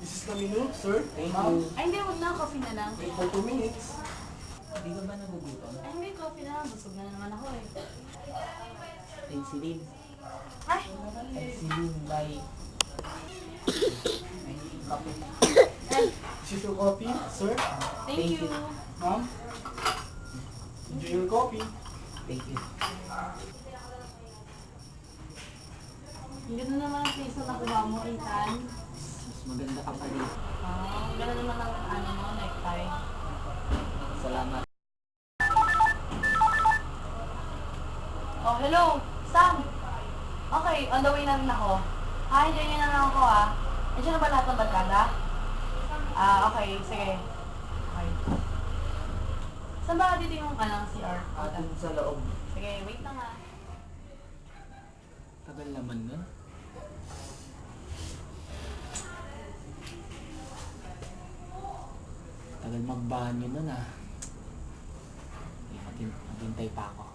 This is the menu, sir. Thank Ma'am, you. Ay, hindi. Huwag na. Coffee na lang. wait for 2 minutes. Hindi ka ba nagugutom? Ay, hindi. Coffee na lang. Busog na naman ako eh. Penicillin. Ay! Penicillin by... Ay, kape. This is your coffee, sir. Thank Thank you. you. Ma'am, enjoy your coffee. Thank you. Ang ganda naman ang place na nakuha mo, Ethan. Mas maganda ka pa dito. Ang ganda naman ang ano mo, necktie. Salamat. Oh, hello! Sam! Okay, on the way na rin ako. Enjoy nyo na lang ako Nandiyan na ba lahat ng barkada? Okay. Sige. Okay. Saan ba dito yung CR? Atin sa loob. Sige, wait lang Tagal naman nun. Tagal magbanyo nun Maghintay pa ako.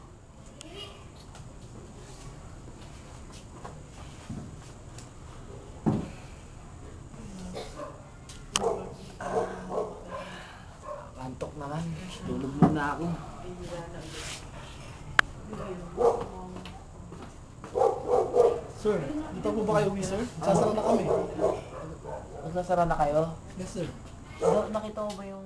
Antok naman. Tulog muna ako. Sir, dito po ba kayo uwi, sir? Sasara na kami. Magsasara na kayo? Yes, sir. Nakita mo ba yung